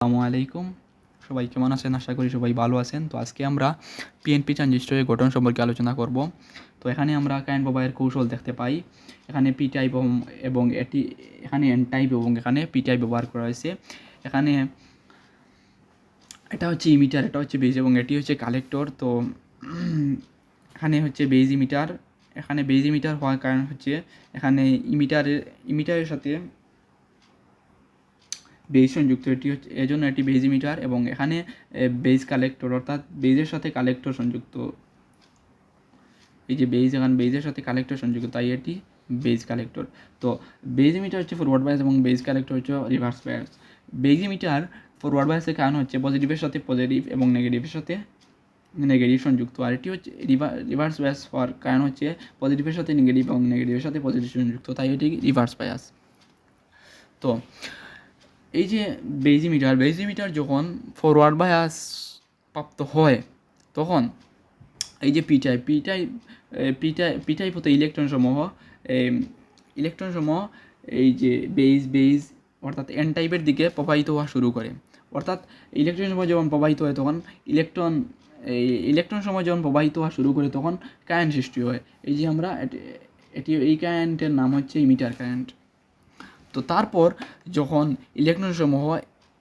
আসসালামু আলাইকুম, সবাই কেমন আছেন? আশা করি সবাই ভালো আছেন। তো আজকে আমরা পিএনপি ট্রানজিস্টরের গঠন সম্পর্কে আলোচনা করব। তো এখানে আমরা কারেন্ট প্রবাহের কৌশল দেখতে পাই। এখানে পি টাইপ এবং এটি এখানে এন টাইপ এবং এখানে পি টাইপ ব্যবহার করা হয়েছে। এখানে এটা হচ্ছে ইমিটার, এটা হচ্ছে বেজ এবং এটি হচ্ছে কালেক্টর। তো এখানে হচ্ছে বেজ ইমিটার। এখানে বেজ ইমিটার হওয়ার কারণ হচ্ছে এখানে ইমিটারের সাথে বেজ সংযুক্ত, এটি হচ্ছে এজন্য এটি বেজ ইমিটার এবং এখানে বেজ কালেক্টর, অর্থাৎ বেজের সাথে কালেক্টর সংযুক্ত। এই যে বেজ, এখানে বেজের সাথে কালেক্টর সংযুক্ত, তাই এটি বেজ কালেক্টর। তো বেজ ইমিটার হচ্ছে ফরওয়ার্ড বায়াস এবং বেজ কালেক্টর হচ্ছে reverse bias. Base emitter forward বায়াসের কারণ হচ্ছে পজিটিভের সাথে পজিটিভ এবং নেগেটিভের সাথে নেগেটিভ সংযুক্ত, আর এটি হচ্ছে রিভার্স বায়াস হওয়ার কারণ হচ্ছে পজিটিভের সাথে নেগেটিভ এবং নেগেটিভের সাথে পজিটিভ সংযুক্ত, তাই এটি রিভার্স বায়াস। তো এই যে বেজ ইমিটার যখন ফরওয়ার্ড বায়াস প্রাপ্ত হয় তখন এই যে পি টাইপ হতে ইলেকট্রন সমূহ এই যে বেজ অর্থাৎ এন টাইপের দিকে প্রবাহিত হওয়া শুরু করে। অর্থাৎ ইলেকট্রন সমূহ যখন প্রবাহিত হয় তখন ইলেকট্রন সমূহ যখন প্রবাহিত হওয়া শুরু করে তখন কারেন্ট সৃষ্টি হয়। এই যে আমরা এই কারেন্টের নাম হচ্ছে ইমিটার কারেন্ট। তো তারপর যখন ইলেকট্রন সমূহ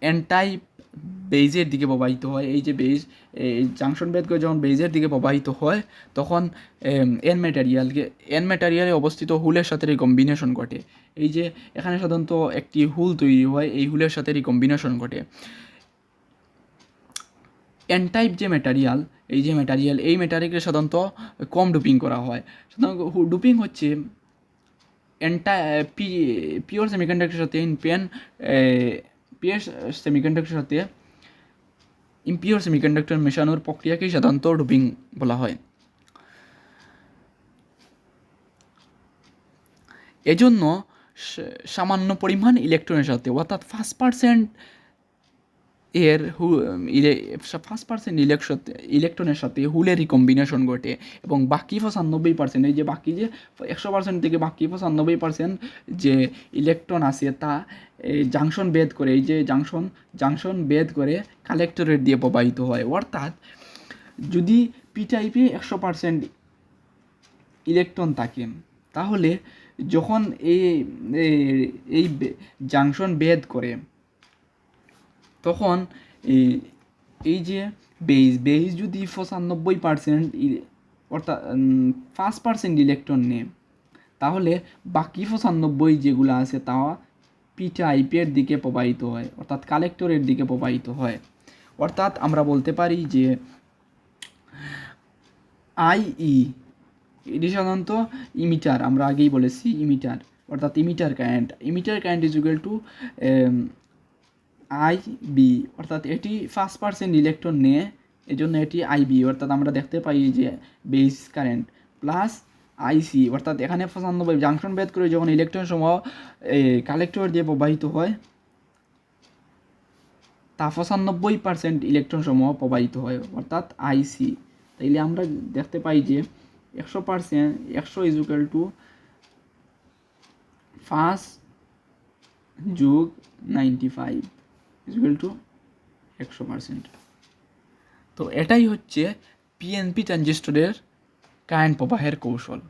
এন টাইপ বেজের দিকে প্রবাহিত হয়, এই যে বেজ জাংশন ভেদ করে যখন বেজের দিকে প্রবাহিত হয় তখন এন ম্যাটেরিয়ালে অবস্থিত হুলের সাথে রিকম্বিনেশন ঘটে। এই যে এখানে সাধারণত একটি হুল তৈরি হয়, এই হুলের সাথে রিকম্বিনেশন ঘটে। এন টাইপ যে ম্যাটেরিয়াল, এই ম্যাটেরিয়ালকে সাধারণত কম ডুপিং করা হয়। সাধারণত ডুপিং হচ্ছে পিওর সেমিকন্ডাক্টরের সাথে পিওর সেমিকন্ডাক্টরের সাথে ইম্পিওর সেমিকন্ডাক্টর মেশানোর প্রক্রিয়াকেই সাধারণত ডোপিং বলা হয়। এজন্য সামান্য পরিমাণ ইলেকট্রনের সাথে, অর্থাৎ 5% ইলেকট্রনের সাথে হুলের রিকম্বিনেশন ঘটে এবং বাকি 95%, এই যে বাকি যে 100% থেকে বাকি 95% যে ইলেকট্রন আছে তা জাংশন ভেদ করে, এই যে জাংশন ভেদ করে কালেক্টরের দিয়ে প্রবাহিত হয়। অর্থাৎ যদি পি টাইপে 100% ইলেকট্রন থাকে তাহলে যখন এই জাংশন ভেদ করে তখন এই যে বেজ যদি 95% অর্থাৎ 5% ইলেকট্রন নেয় তাহলে বাকি 95 যেগুলো আছে তা পি টাইপের দিকে প্রবাহিত হয়, অর্থাৎ কালেক্টরের দিকে প্রবাহিত হয়। অর্থাৎ আমরা বলতে পারি যে এটি সাধারণত ইমিটার, আমরা আগেই বলেছি ইমিটার, অর্থাৎ emitter current is equal to IB, অর্থাৎ এটি 5% ইলেকট্রন নিয়ে, এজন্য এটি আইবি, অর্থাৎ আমরা দেখতে পাই যে বেস কারেন্ট প্লাস আইসি, অর্থাৎ এখানে 95 জাংশন ভেদ করে যখন ইলেকট্রন সমূহ কালেক্টর দিয়ে প্রবাহিত হয় তা 95% ইলেকট্রন সমূহ প্রবাহিত হয়, অর্থাৎ আইসি। তাইলে আমরা দেখতে পাই যে 100% ইজ ইকুয়াল টু 5 যোগ 95 ইজ ইকুয়াল টু 100%। তো এটাই হচ্ছে পিএনপি ট্রানজিস্টরের কারেন্ট প্রবাহের কৌশল।